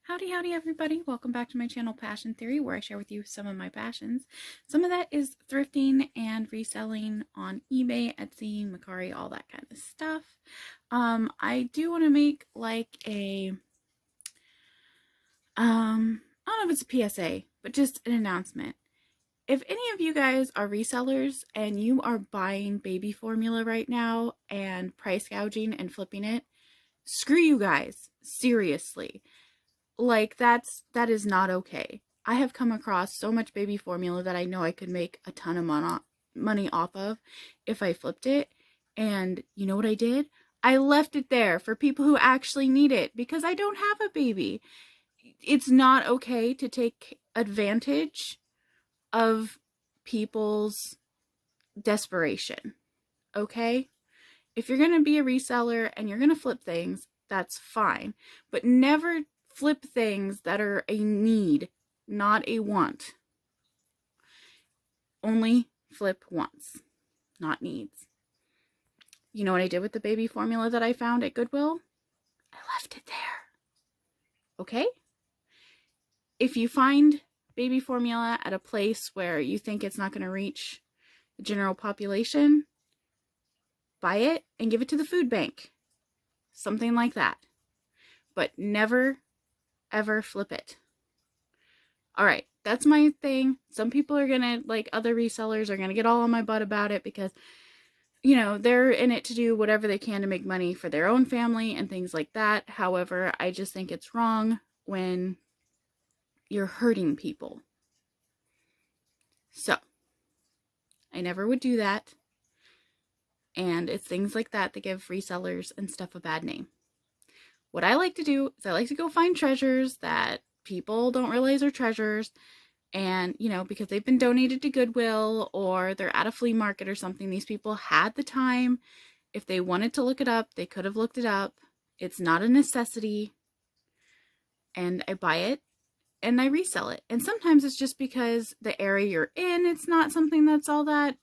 Howdy, howdy, everybody. Welcome back to my channel, Passion Theory, where I share with you some of my passions. Some of that is thrifting and reselling on eBay, Etsy, Mercari, all that kind of stuff. I do want to make like a, I don't know if it's a PSA, but just an announcement. If any of you guys are resellers and you are buying baby formula right now and price gouging and flipping it, screw you guys. Seriously. Like, that is not okay. I have come across so much baby formula that I know I could make a ton of money off of if I flipped it. And you know what I did? I left it there for people who actually need it because I don't have a baby. It's not okay to take advantage of people's desperation. Okay? If you're going to be a reseller and you're going to flip things, that's fine. But never flip things that are a need, not a want. Only flip once, not needs. You know what I did with the baby formula that I found at Goodwill? I left it there. Okay? If you find baby formula at a place where you think it's not going to reach the general population, buy it and give it to the food bank. Something like that. But never ever flip it. Alright, that's my thing. Some people are gonna, like other resellers, are gonna get all on my butt about it because, you know, they're in it to do whatever they can to make money for their own family and things like that. However, I just think it's wrong when you're hurting people. So, I never would do that. And it's things like that that give resellers and stuff a bad name. What I like to do is I like to go find treasures that people don't realize are treasures, and, you know, because they've been donated to Goodwill or they're at a flea market or something, these people had the time. If they wanted to look it up, they could have looked it up. It's not a necessity. And I buy it and I resell it. And sometimes it's just because the area you're in, it's not something that's all that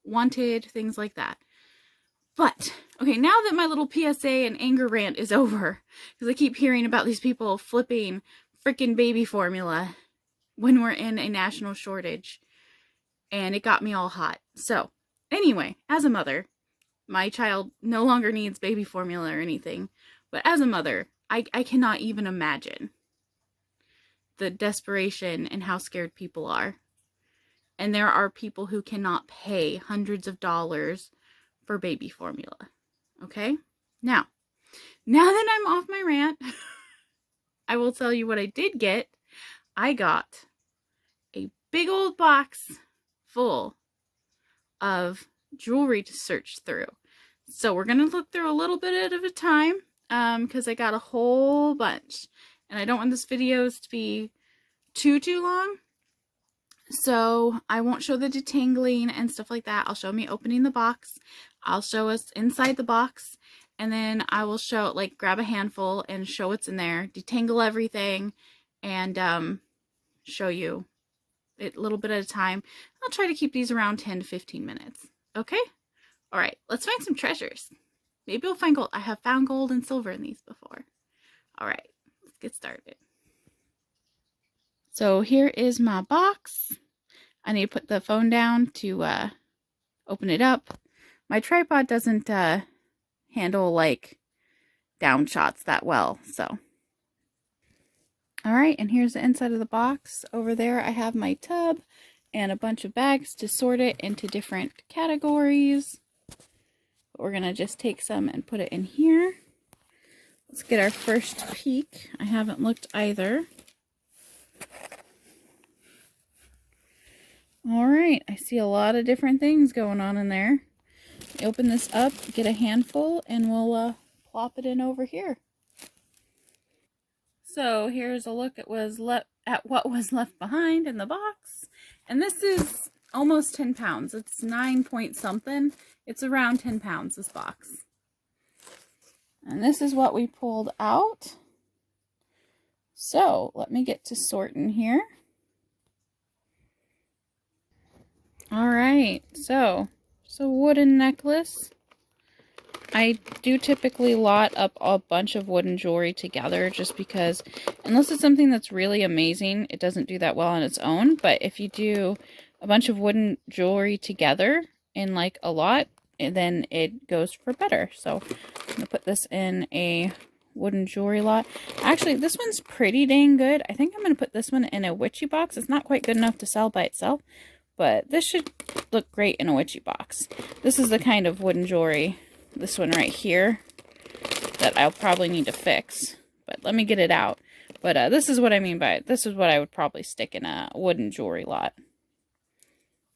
wanted, things like that. But, okay, now that my little PSA and anger rant is over, because I keep hearing about these people flipping freaking baby formula when we're in a national shortage, and it got me all hot. So, anyway, as a mother, my child no longer needs baby formula or anything, but as a mother, I cannot even imagine the desperation and how scared people are. And there are people who cannot pay hundreds of dollars for baby formula. Okay? Now that I'm off my rant, I will tell you what I did get. I got a big old box full of jewelry to search through. So we're going to look through a little bit at a time because I got a whole bunch. And I don't want this videos to be too long. So I won't show the detangling and stuff like that. I'll show me opening the box. I'll show us inside the box. And then I will show, like, grab a handful and show what's in there. Detangle everything. And show you it a little bit at a time. I'll try to keep these around 10 to 15 minutes. Okay? Alright, let's find some treasures. Maybe we'll find gold. I have found gold and silver in these before. Alright, let's get started. So here is my box. I need to put the phone down to open it up. My tripod doesn't handle, like, down shots that well, so. Alright, and here's the inside of the box. Over there I have my tub and a bunch of bags to sort it into different categories. But we're going to just take some and put it in here. Let's get our first peek. I haven't looked either. Alright, I see a lot of different things going on in there. Open this up, get a handful, and we'll plop it in over here. So here's a look at what was left behind in the box. And this is almost 10 pounds. It's 9 point something. It's around 10 pounds, this box. And this is what we pulled out. So let me get to sorting here. Alright, so wooden necklace. I do typically lot up a bunch of wooden jewelry together just because, unless it's something that's really amazing, it doesn't do that well on its own. But if you do a bunch of wooden jewelry together in like a lot, then it goes for better. So I'm going to put this in a wooden jewelry lot. Actually, this one's pretty dang good. I think I'm going to put this one in a witchy box. It's not quite good enough to sell by itself, but this should look great in a witchy box. This is the kind of wooden jewelry, this one right here, that I'll probably need to fix. But let me get it out. But this is what I mean by it. This is what I would probably stick in a wooden jewelry lot.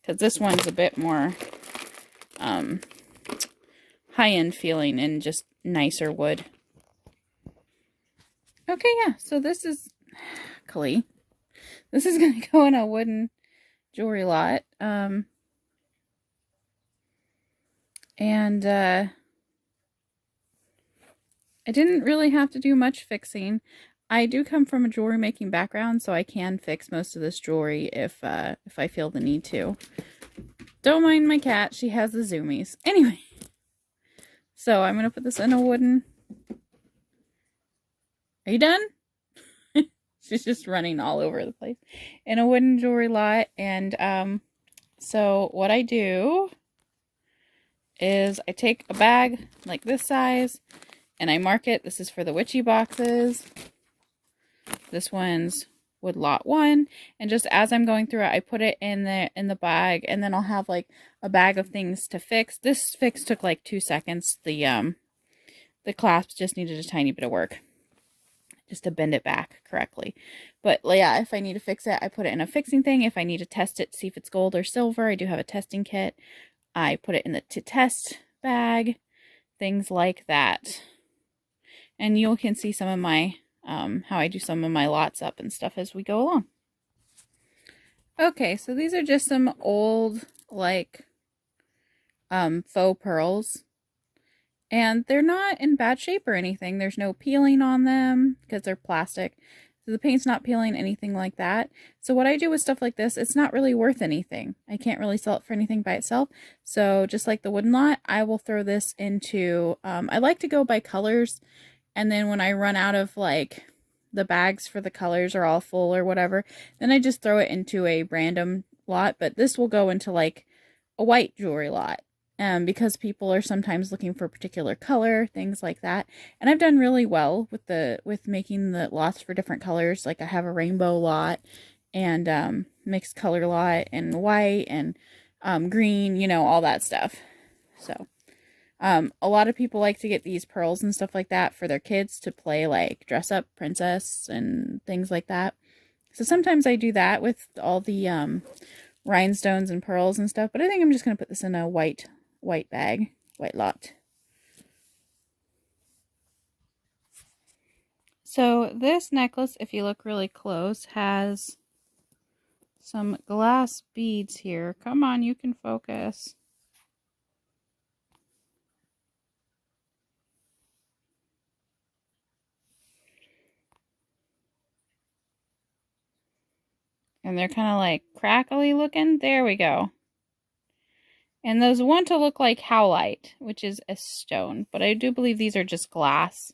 Because this one's a bit more high-end feeling and just nicer wood. Okay, yeah. So this is... Kali. This is going to go in a wooden jewelry lot. I didn't really have to do much fixing. I do come from a jewelry making background, so I can fix most of this jewelry if I feel the need to. Don't mind my cat, she has the zoomies. Anyway, so I'm gonna put this in a wooden... Are you done? She's just running all over the place. In a wooden jewelry lot, and so what I do is I take a bag like this size, and I mark it. This is for the witchy boxes. This one's wood lot 1. And just as I'm going through it, I put it in the bag, and then I'll have like a bag of things to fix. This fix took like 2 seconds. The clasps just needed a tiny bit of work, just to bend it back correctly. But yeah, if I need to fix it, I put it in a fixing thing. If I need to test it, see if it's gold or silver, I do have a testing kit. I put it in the to test bag, things like that. And you can see some of my, how I do some of my lots up and stuff as we go along. Okay, so these are just some old, like, faux pearls. And they're not in bad shape or anything. There's no peeling on them because they're plastic. So the paint's not peeling, anything like that. So what I do with stuff like this, it's not really worth anything. I can't really sell it for anything by itself. So just like the wooden lot, I will throw this into, I like to go by colors. And then when I run out of like the bags for the colors are all full or whatever, then I just throw it into a random lot. But this will go into like a white jewelry lot. Because people are sometimes looking for a particular color, things like that. And I've done really well with making the lots for different colors. Like I have a rainbow lot and mixed color lot and white and green, you know, all that stuff. So a lot of people like to get these pearls and stuff like that for their kids to play like dress up princess and things like that. So sometimes I do that with all the rhinestones and pearls and stuff. But I think I'm just going to put this in a white bag, white lot. So this necklace, if you look really close, has some glass beads here. Come on, you can focus. And they're kind of like crackly looking. There we go. And those want to look like howlite, which is a stone. But I do believe these are just glass.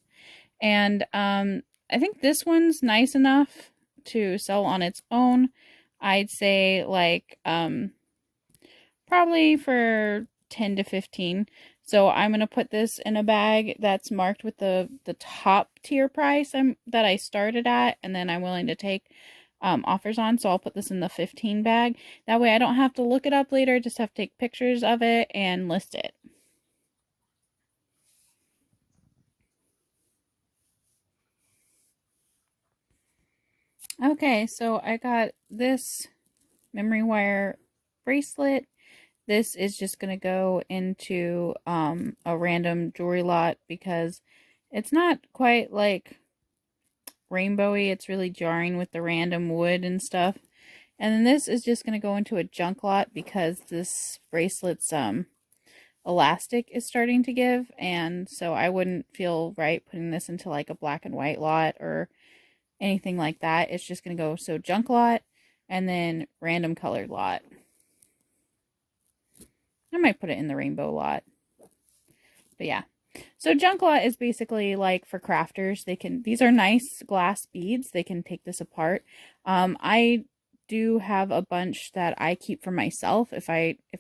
And I think this one's nice enough to sell on its own. I'd say like probably for 10 to 15. So I'm going to put this in a bag that's marked with the top tier price that I started at. And then I'm willing to take offers on, so I'll put this in the 15 bag. That way I don't have to look it up later, just have to take pictures of it and list it. Okay, so I got this memory wire bracelet. This is just going to go into a random jewelry lot because it's not quite like rainbowy. It's really jarring with the random wood and stuff. And then this is just going to go into a junk lot because this bracelet's elastic is starting to give, and so I wouldn't feel right putting this into like a black and white lot or anything like that. It's just going to go so junk lot and then random colored lot. I might put it in the rainbow lot. But yeah. So junk lot is basically like for crafters. These are nice glass beads. They can take this apart. I do have a bunch that I keep for myself if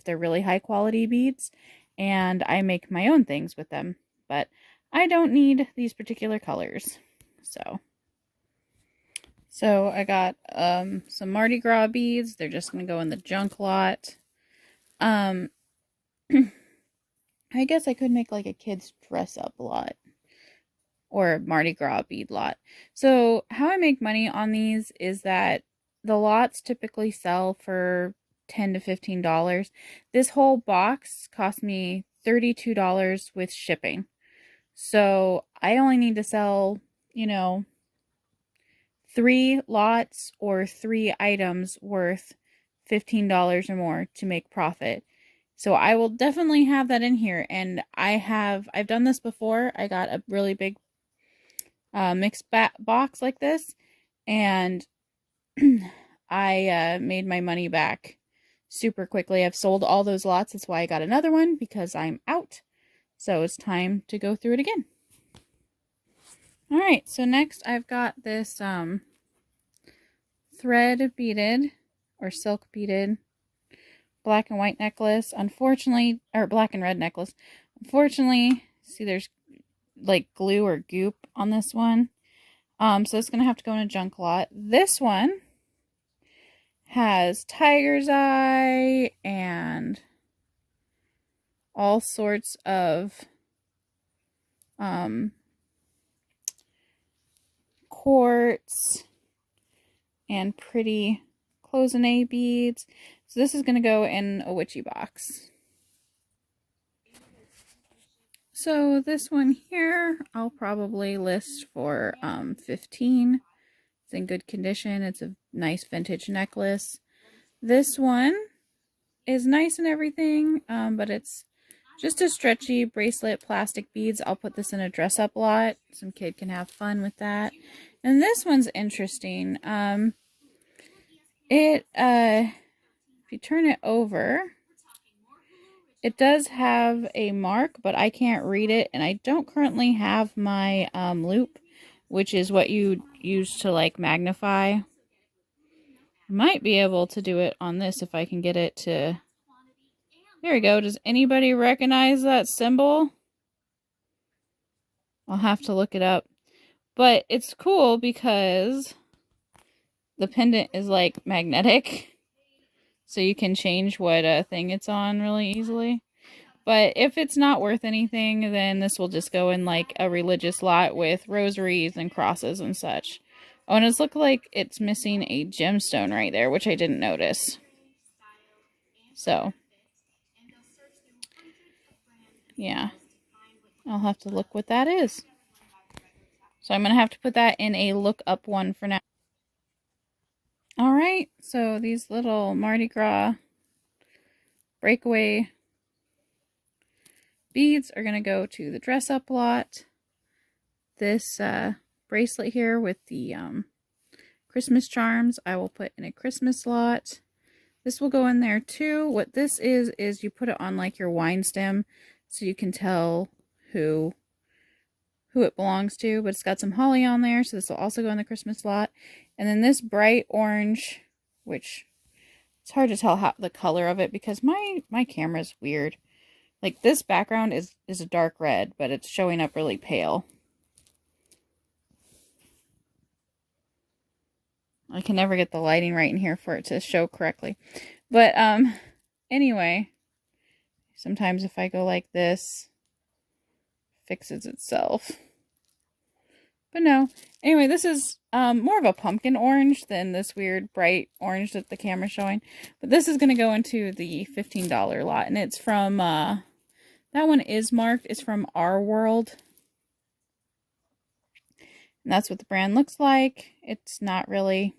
they're really high quality beads, and I make my own things with them. But I don't need these particular colors. So I got some Mardi Gras beads. They're just gonna go in the junk lot. I guess I could make like a kid's dress up lot or Mardi Gras bead lot. So how I make money on these is that the lots typically sell for $10 to $15. This whole box cost me $32 with shipping. So I only need to sell, 3 lots or 3 items worth $15 or more to make profit. So I will definitely have that in here, and I've done this before. I got a really big mixed box like this, and I made my money back super quickly. I've sold all those lots. That's why I got another one, because I'm out. So it's time to go through it again. All right, so next I've got this thread beaded or silk beaded black and white necklace. Unfortunately, or black and red necklace. Unfortunately, see there's like glue or goop on this one. So it's gonna have to go in a junk lot. This one has tiger's eye and all sorts of quartz and pretty cloisonne beads. So this is going to go in a witchy box. So this one here, I'll probably list for $15. It's in good condition. It's a nice vintage necklace. This one is nice and everything, but it's just a stretchy bracelet, plastic beads. I'll put this in a dress-up lot. Some kid can have fun with that. And this one's interesting. If you turn it over, it does have a mark, but I can't read it, and I don't currently have my loop, which is what you use to like magnify. I might be able to do it on this if I can get it to... There we go. Does anybody recognize that symbol? I'll have to look it up. But it's cool because the pendant is like magnetic. So you can change what thing it's on really easily. But if it's not worth anything, then this will just go in like a religious lot with rosaries and crosses and such. Oh, and it's looked like it's missing a gemstone right there, which I didn't notice. So... yeah, I'll have to look what that is. So I'm going to have to put that in a look up one for now. Alright, so these little Mardi Gras breakaway beads are going to go to the dress up lot. This bracelet here with the Christmas charms, I will put in a Christmas lot. This will go in there too. What this is you put it on like your wine stem, so you can tell who it belongs to, but it's got some holly on there, so this will also go in the Christmas lot. And then this bright orange, which it's hard to tell the color of it because my camera's weird. Like this background is a dark red, but it's showing up really pale. I can never get the lighting right in here for it to show correctly. But anyway, sometimes if I go like this, it fixes itself. But no. Anyway, this is more of a pumpkin orange than this weird bright orange that the camera's showing. But this is going to go into the $15 lot. And it's from, that one is marked. It's from Our World. And that's what the brand looks like. It's not really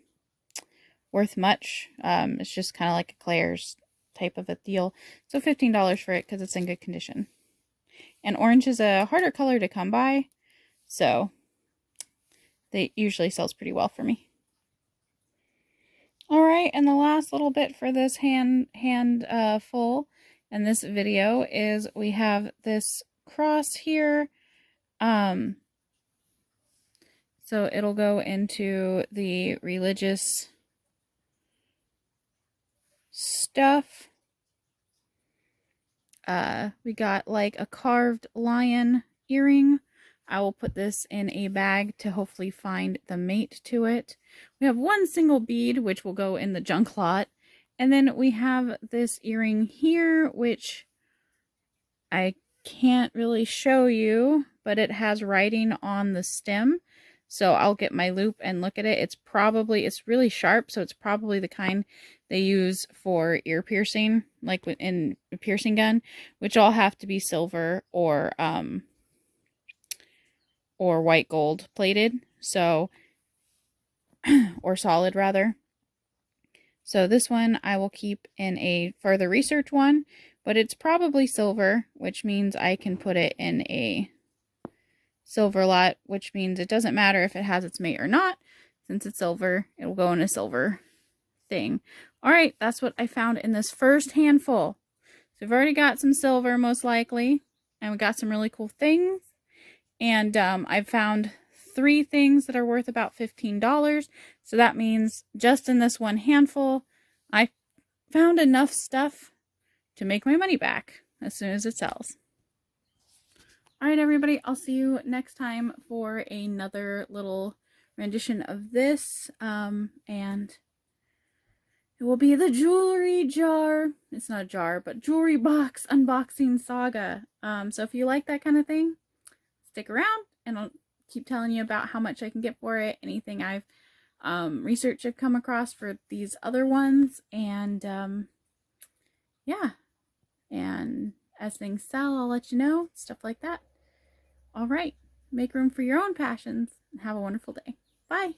worth much. It's just kind of like a Claire's type of a deal. So $15 for it because it's in good condition. And orange is a harder color to come by. So they usually sells pretty well for me. Alright, and the last little bit for this handful in this video is we have this cross here So it'll go into the religious stuff. We got like a carved lion earring. I will put this in a bag to hopefully find the mate to it. We have one single bead, which will go in the junk lot. And then we have this earring here, which I can't really show you, but it has writing on the stem. So I'll get my loop and look at it. It's really sharp, so it's probably the kind they use for ear piercing, like in a piercing gun, which all have to be silver or white gold plated. So, or solid rather. So this one I will keep in a further research one, but it's probably silver, which means I can put it in a silver lot, which means it doesn't matter if it has its mate or not. Since it's silver, it will go in a silver thing. All right, that's what I found in this first handful. So we've already got some silver, most likely, and we got some really cool things. And I've found 3 things that are worth about $15. So that means just in this one handful, I found enough stuff to make my money back as soon as it sells. All right, everybody, I'll see you next time for another little rendition of this. And it will be the jewelry jar. It's not a jar, but jewelry box unboxing saga. So if you like that kind of thing, stick around and I'll keep telling you about how much I can get for it, anything I've researched I've come across for these other ones, and yeah, and as things sell, I'll let you know, stuff like that. All right, make room for your own passions and have a wonderful day. Bye.